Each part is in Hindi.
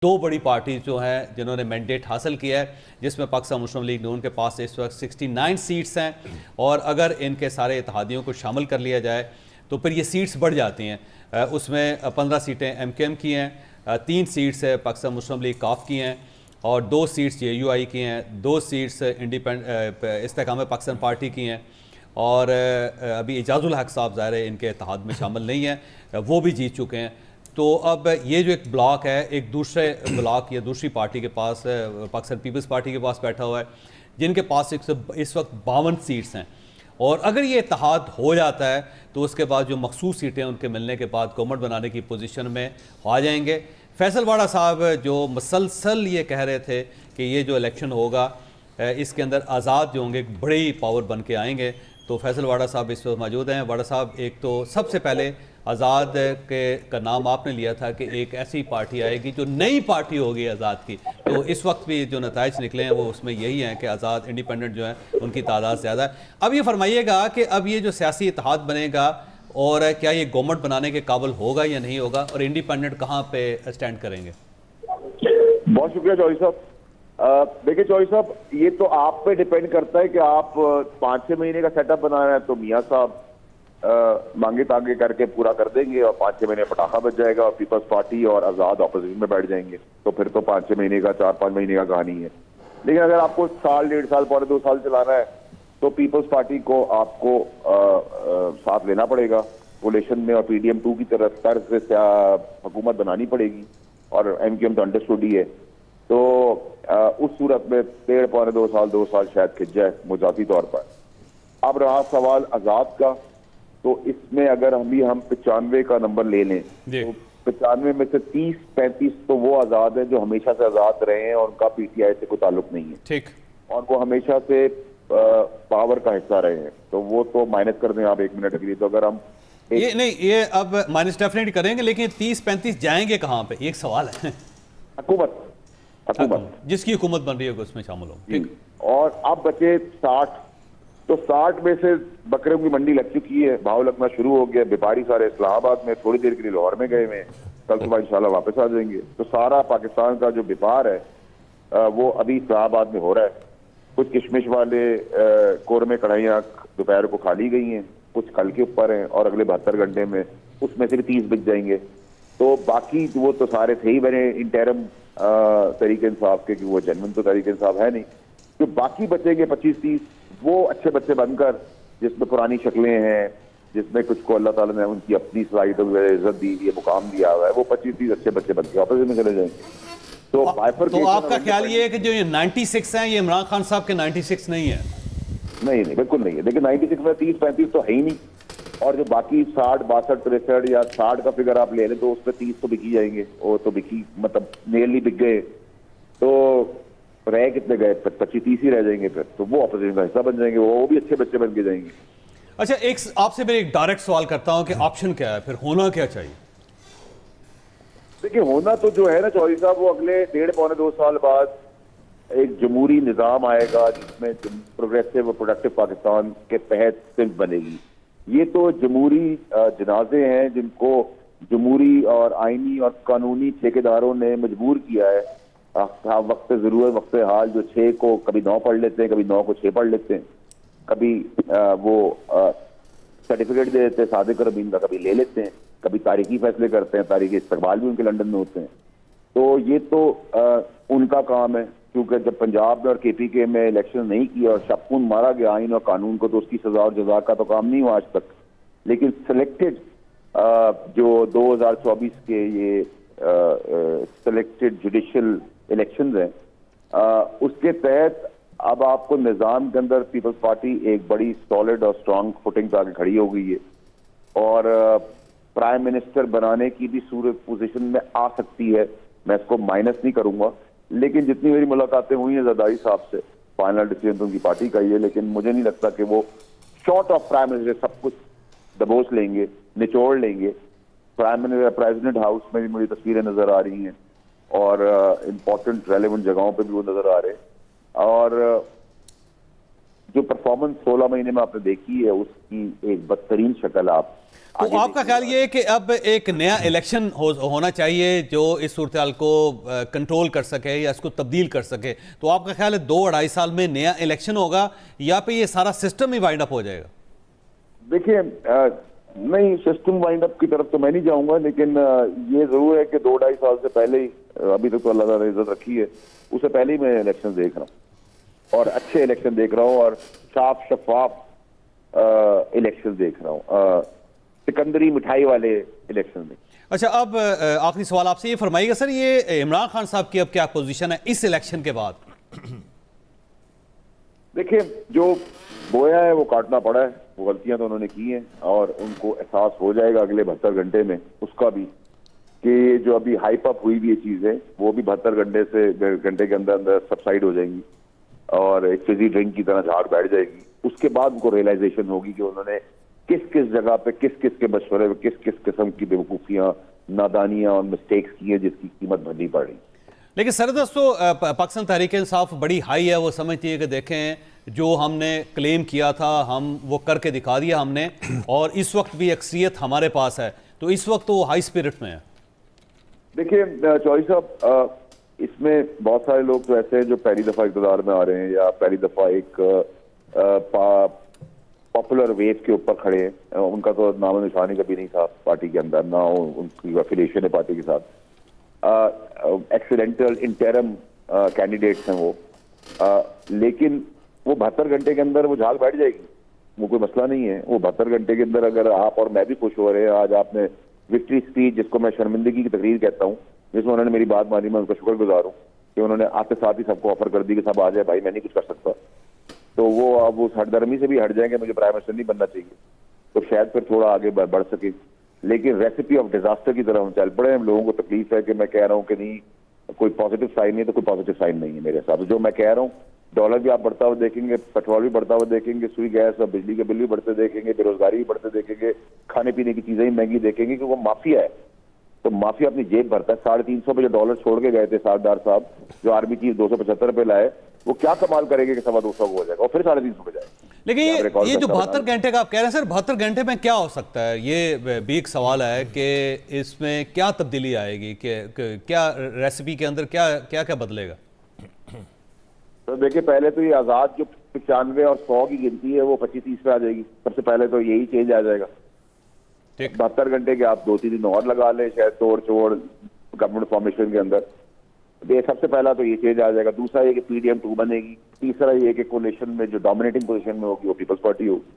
दो बड़ी पार्टी जो हैं जिन्होंने मैंडेट हासिल किया है, जिसमें पाकिस्तान मुस्लिम लीग नून के पास इस वक्त 69 सीट्स हैं और अगर इनके सारे इत्तेहादियों को शामिल कर लिया जाए तो फिर ये सीट्स बढ़ जाती हैं। उसमें 15 सीटें MKM की हैं, 3 सीट्स पाकिस्तान मुस्लिम लीग काफ की हैं और 2 सीट्स JUI की हैं, 2 सीट्स इस्तेकाम पाकिस्तान पार्टी की हैं और अभी एजाजुल हक साहब ज़ाहिर है इनके इत्तेहाद में शामिल नहीं हैं, वो भी जीत चुके हैं। तो अब ये जो एक ब्लॉक है, एक दूसरे ब्लॉक या दूसरी पार्टी के पास पाकिस्तान पीपल्स पार्टी के पास बैठा हुआ है, जिनके पास इस वक्त 52 सीट्स हैं और अगर ये इत्तेहाद हो जाता है तो उसके बाद जो मखसूस सीटें उनके मिलने के बाद गवर्नमेंट बनाने की पोजीशन में आ जाएंगे। फैसल वाड़ा साहब जो मसलसल ये कह रहे थे कि ये जो इलेक्शन होगा इसके अंदर आज़ाद जो होंगे एक बड़ी पावर बन के आएंगे, तो फैसल वाड़ा साहब इस वक्त मौजूद हैं। वाड़ा साहब, एक तो सबसे पहले आज़ाद का नाम आपने लिया था कि एक ऐसी पार्टी आएगी जो नई पार्टी होगी आज़ाद की, तो इस वक्त भी जो नताइज निकले हैं वो उसमें यही हैं कि आज़ाद इंडिपेंडेंट जो है उनकी तादाद ज़्यादा है। अब ये फरमाइएगा कि अब ये जो सियासी इत्तेहाद बनेगा और क्या ये गवर्नमेंट बनाने के काबिल होगा या नहीं होगा, और इंडिपेंडेंट कहाँ पे स्टैंड करेंगे? बहुत शुक्रिया चौधरी साहब। देखिए चौधरी साहब, ये तो आप पे डिपेंड करता है कि आप 5-6 महीने का सेटअप बना रहे हैं तो मियाँ साहब मांगे तांगे करके पूरा कर देंगे और 5-6 महीने पटाखा बच जाएगा और पीपल्स पार्टी और आजाद ऑपोजिशन में बैठ जाएंगे, तो फिर तो 5-6 महीने का 4-5 महीने का कहानी है। लेकिन अगर आपको साल, 1.5 साल, 2 साल चलाना है तो पीपल्स पार्टी को आपको साथ लेना पड़ेगा कोलेशन में और PDM 2 की तरफ से हुकूमत बनानी पड़ेगी और MKM तो अंडरस्टूड ही है। तो उस सूरत में 1.5-2 साल शायद खिंच जाए मुजाती तौर पर। अब रहा सवाल आजाद का, तो इसमें अगर हम 95 का नंबर ले लें तो 95 में से 30-35 तो वो आजाद है जो हमेशा से आजाद रहे हैं और उनका PTI से कोई ताल्लुक नहीं है, ठीक, और वो हमेशा से पावर का हिस्सा रहे हैं, तो वो तो माइनस कर दें आप 1 मिनट के लिए। तो अगर हम ये नहीं, ये अब माइनस डेफिनेटली करेंगे, लेकिन 30-35 जाएंगे कहाँ पे, एक सवाल है। हुकूमत जिसकी हुकूमत बन रही है उसमें शामिल हो, ठीक। और अब बचे 60, तो 60 में से बकरों की मंडी लग चुकी है, भाव लगना शुरू हो गया, व्यापारी सारे इस्लामाबाद में, थोड़ी देर के लिए लाहौर में गए हुए हैं, कल सुबह इंशाल्लाह वापस आ जाएंगे। तो सारा पाकिस्तान का जो व्यापार है वो अभी इस्लामाबाद में हो रहा है। कुछ किशमिश वाले कोरमे कढ़ाइयाँ दोपहर को खा ली गई हैं, कुछ कल के ऊपर हैं और अगले 72 घंटे में उसमें से भी 30 बिक जाएंगे। तो बाकी वो तो सारे थे ही बने इंटरम तरीके इंसाफ के, कि वो जेन्युइन तो तरीके इंसाफ है नहीं। जो बाकी बचेंगे 25-30 वो अच्छे बच्चे बनकर, जिसमें पुरानी शक्लें हैं, जिसमें कुछ को अल्लाह ताला ने उनकी अपनी सलाहियतों की वजह इज्जत दी है, मुकाम दिया हुआ है, वो 25-30 अच्छे बच्चे बन के ऑपोजिशन में चले जाएंगे। तो आपका ख्याल ये है कि जो ये 96 हैं ये इमरान खान साहब के 96 नहीं है? नहीं, बिल्कुल नहीं है। देखिए 96 में 30-35 तो है ही नहीं, और जो बाकी 60, 62, 63 या 60 का फिगर आप ले लें तो उस पर 30 तो बिकी जाएंगे, वो तो बिकी मतलब नियरली बिक गए, तो रह कितने गए? 25-30 ही रह जाएंगे फिर, तो वो ऑपोजिशन का हिस्सा बन जाएंगे, वो भी अच्छे बच्चे बन के जाएंगे। अच्छा, एक आपसे मैं एक डायरेक्ट सवाल करता हूं कि ऑप्शन क्या है, फिर होना क्या चाहिए? देखिए होना तो जो है ना चौधरी साहब, वो अगले 1.5-2 साल बाद एक जमहूरी निज़ाम आएगा जिसमें प्रोग्रेसिव और प्रोडक्टिव पाकिस्तान के तहत सिर्फ बनेगी। ये तो जमहूरी जनाजे हैं जिनको जमहूरी और आईनी और कानूनी ठेकेदारों ने मजबूर किया है। वक्त ज़रूरत, वक्त हाल, जो 6 को कभी 9 पढ़ लेते हैं, कभी 9 को 6 पढ़ लेते हैं, कभी वो सर्टिफिकेट दे देते हैं सादिक और अमीन का, कभी ले लेते हैं, कभी तारीखी फैसले करते हैं, तारीखी इस्तकबाल भी उनके लंदन में होते हैं। तो ये तो उनका काम है, क्योंकि जब पंजाब में और KPK में इलेक्शन नहीं किया और शबखून मारा गया आइन और कानून को, तो उसकी सजा और जजा का तो काम नहीं हुआ आज तक। लेकिन सिलेक्टेड जो 2024 के ये सिलेक्टेड जुडिशल इलेक्शंस हैं, उसके तहत अब आपको निज़ाम के अंदर पीपल्स पार्टी एक बड़ी सॉलिड और स्ट्रांग फुटिंग पे आके खड़ी हो गई है और प्राइम मिनिस्टर बनाने की भी सूरत पोजीशन में आ सकती है। मैं इसको माइनस नहीं करूंगा, लेकिन जितनी मेरी मुलाकातें हुई हैं जरदारी साहब से, फाइनल डिसीजन तो उनकी पार्टी का ही है, लेकिन मुझे नहीं लगता कि वो शॉर्ट ऑफ प्राइम मिनिस्टर सब कुछ दबोच लेंगे, निचोड़ लेंगे। प्रेसिडेंट हाउस में भी मुझे तस्वीरें नजर आ रही हैं और इम्पोर्टेंट रेलेवेंट जगहों पे भी वो नजर आ रहे हैं, और जो परफॉर्मेंस 16 महीने में आपने देखी है उसकी एक बदतरीन शक्ल आप तो आपका ख्याल ये है कि अब एक नया इलेक्शन होना चाहिए जो इस सूरत को कंट्रोल कर सके या इसको तब्दील कर सके, तो आपका ख्याल है 2-2.5 साल में नया इलेक्शन होगा या पे ये सारा सिस्टम ही वाइंड अप हो जाएगा? देखिए, नहीं, सिस्टम वाइंड अप की तरफ तो मैं नहीं जाऊंगा, लेकिन ये जरूर है कि 2-2.5 साल से पहले ही, अभी तक तो अल्लाह ताला ने इज्जत रखी है, उससे पहले ही मैं इलेक्शन देख रहा हूँ और अच्छे इलेक्शन देख रहा हूँ और साफ शफाफ इलेक्शन देख रहा हूँ, सिकंदरी मिठाई वाले इलेक्शन में। अच्छा, अब आखिरी सवाल आपसे ये फरमाइएगा सर, ये इमरान खान साहब की अब क्या पोजीशन है इस इलेक्शन के बाद? देखिए, जो बोया है वो काटना पड़ा है, वो गलतियां तो उन्होंने की हैं और उनको एहसास हो जाएगा अगले 72 घंटे में उसका भी, कि जो अभी हाइप अप हुई भी ये चीजें वो भी 72 घंटे के अंदर अंदर सबसाइड हो जाएंगी और एक फिजी ड्रिंक की तरह झाड़ बैठ जाएगी। उसके बाद उनको रियलाइजेशन होगी कि उन्होंने किस किस जगह पे किस किस के मशवरे में किस किस किस्म की बेवकूफियां, नादानियां और मिस्टेक्स की है जिसकी कीमत भरनी पड़ रही। लेकिन सर दोस्तों, पाकिस्तान तहरीक इंसाफ बड़ी हाई है, वो समझती है कि देखें जो हमने क्लेम किया था हम वो करके दिखा दिया हमने, और इस वक्त भी अक्सरियत हमारे पास है, तो इस वक्त तो हाई स्पिरिट में है। देखिए चौधरी साहब, इसमें बहुत सारे लोग तो ऐसे हैं जो पहली दफा इक़्तिदार में आ रहे हैं या पहली दफा एक पॉपुलर वेव के ऊपर खड़े हैं। उनका तो नाम निशानी कभी नहीं था पार्टी के अंदर, ना उनकी एफिलिएशन है पार्टी के साथ। एक्सीडेंटल इंटरम कैंडिडेट्स हैं वो, लेकिन वो 72 घंटे के अंदर वो झाग बैठ जाएगी, वो कोई मसला नहीं है। वो 72 घंटे के अंदर अगर आप और मैं भी खुश हो रहे हैं, आज आपने विक्ट्री स्पीच, जिसको मैं शर्मिंदगी की तकरीर कहता हूँ, जिसमें उन्होंने मेरी बात मानी, मैं उनका शुक्रगुजार हूँ कि उन्होंने आते साथ ही सबको ऑफर कर दी कि सब आ जाए भाई, मैं नहीं कुछ कर सकता, तो वो अब उस हटदर्मी से भी हट जाएंगे, मुझे प्राइम मिनिस्टर नहीं बनना चाहिए, तो शायद फिर थोड़ा आगे बढ़ सके। लेकिन रेसिपी ऑफ डिजास्टर की तरह हम चल पड़े हैं। लोगों को तकलीफ है कि मैं कह रहा हूँ कि नहीं कोई पॉजिटिव साइन नहीं है, तो कोई पॉजिटिव साइन नहीं है मेरे हिसाब से। जो मैं कह रहा हूँ, डॉलर भी आप बढ़ता हुआ देखेंगे, पेट्रोल भी बढ़ता हुआ देखेंगे, सुई गैस और बिजली के बिल भी बढ़ते देखेंगे, बेरोजगारी भी बढ़ते देखेंगे, खाने पीने की चीजें ही महंगी देखेंगे, क्योंकि वो माफिया है। तो माफिया अपनी जेब भरता है। 350 पे जो डॉलर छोड़ के गए थे सारदार साहब, जो आर्मी चीफ 275 पे लाए, वो क्या कमाल करेंगे कि 225 हो जाएगा और फिर 350 पे जाएगा। लेकिन ये जो 72 घंटे का आप कह रहे हैं सर, 72 घंटे में क्या हो सकता है, ये भी एक सवाल है कि इसमें क्या तब्दीली आएगी, कि क्या रेसिपी के अंदर क्या क्या क्या बदलेगा? तो देखिए, पहले तो ये आजाद जो 95 और 100 की गिनती है वो 25-30 पे आ जाएगी। सबसे पहले तो यही चेंज आ जाएगा। 72 घंटे के आप 2-3 दिन और लगा लें, शायद तोड़ चोड़ गवर्नमेंट फॉर्मेशन के अंदर, तो सबसे पहला तो ये चेंज आ जाएगा। दूसरा ये कि PDM 2 बनेगी। तीसरा ये कि कोलिशन में जो डोमिनेटिंग पोजीशन में होगी वो पीपल्स पार्टी होगी।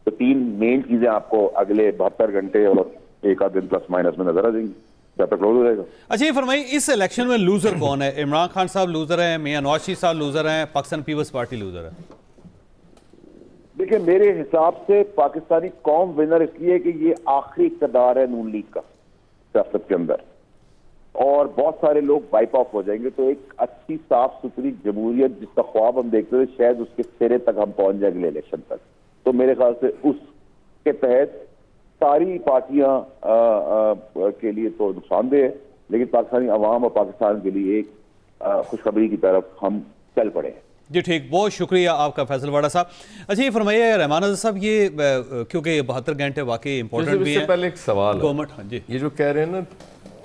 तो 3 मेन चीजें आपको अगले 72 घंटे और एक आध दिन प्लस माइनस में नजर आ जाएंगी जब तक क्लोज हो जाएगा। अच्छा, ये फरमाइए, इस इलेक्शन में लूजर कौन है? इमरान खान साहब लूजर हैं, मियां नवाज शरीफ साहब लूजर हैं, पाकिस्तान पीपल्स पार्टी लूजर है? देखिए, मेरे हिसाब से पाकिस्तानी कौम विनर इसलिए कि ये आखिरी इक़्तिदार है नून लीग का सियासत के अंदर, और बहुत सारे लोग वाइप ऑफ हो जाएंगे। तो एक अच्छी साफ सुथरी जमहूरियत जिसका ख्वाब हम देखते थे, शायद उसके सिरे तक हम पहुंच जाए अगले इलेक्शन तक। तो मेरे ख्याल से उसके तहत सारी पार्टियां के लिए तो नुकसानदेह है, लेकिन पाकिस्तानी अवाम और पाकिस्तान के लिए एक खुशखबरी की तरफ हम चल पड़े हैं। जी ठीक, बहुत शुक्रिया आपका फैसल वाड़ा साहब। अच्छा, ये फरमाइए रहमान आज़ाद साहब, ये क्योंकि ये 72 घंटे वाकई इंपॉर्टेंट भी है। पहले एक सवाल गवर्नमेंट, हाँ जी, ये जो कह रहे हैं ना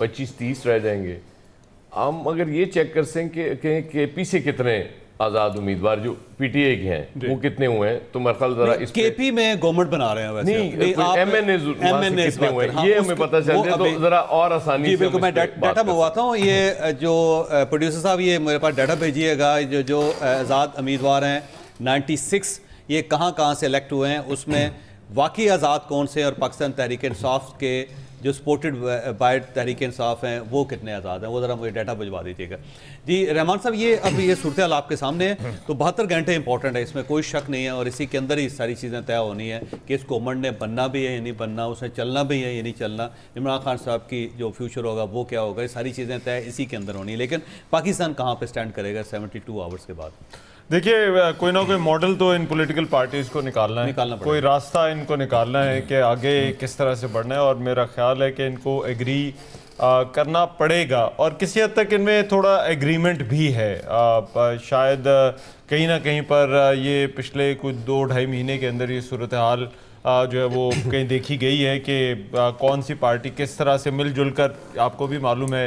25-30 रह जाएंगे, हम अगर ये चेक कर सकें कि केपी से कितने आजाद उम्मीदवार जो PTA के हैं वो कितने हुए हैं, तो मेरे ख्याल जरा इस केपी में गवर्नमेंट बना रहे हैं वैसे नहीं, MNA कितने हुए हैं ये हमें पता चल जाए तो जरा और आसानी से। बिल्कुल, मैं डाटा मंगवाता हूँ। ये जो प्रोड्यूसर साहब, ये मेरे पास डाटा भेजिएगा, जो आज़ाद उम्मीदवार हैं 96, ये कहाँ से इलेक्ट हुए हैं, उसमें वाकई आज़ाद कौन से, और पाकिस्तान तहरीक इंसाफ के जो सपोर्टेड बाय तहरीक इंसाफ हैं वो कितने आज़ाद हैं, वो ज़रा मुझे डाटा भिजवा दीजिएगा। जी रहमान साहब, ये अब ये सूरत हाल आपके सामने है, तो 72 घंटे इंपॉर्टेंट है, इसमें कोई शक नहीं है, और इसी के अंदर ही सारी चीज़ें तय होनी है कि इस गवर्नमेंट ने बनना भी है या नहीं बनना, उसने चलना भी है या नहीं चलना, इमरान खान साहब की जो फ्यूचर होगा वो क्या होगा, ये सारी चीज़ें तय इसी के अंदर होनी है। लेकिन पाकिस्तान कहाँ पर स्टैंड करेगा 72 आवर्स के बाद? देखिए कोई ना कोई मॉडल तो इन पॉलिटिकल पार्टीज को निकालना पड़ेगा। कोई रास्ता इनको निकालना है कि आगे किस तरह से बढ़ना है, और मेरा ख्याल है कि इनको एग्री करना पड़ेगा, और किसी हद तक इनमें थोड़ा एग्रीमेंट भी है। शायद कहीं ना कहीं पर ये पिछले कुछ 2-2.5 महीने के अंदर ये सूरत हाल जो है वो कहीं देखी गई है कि कौन सी पार्टी किस तरह से मिलजुल कर, आपको भी मालूम है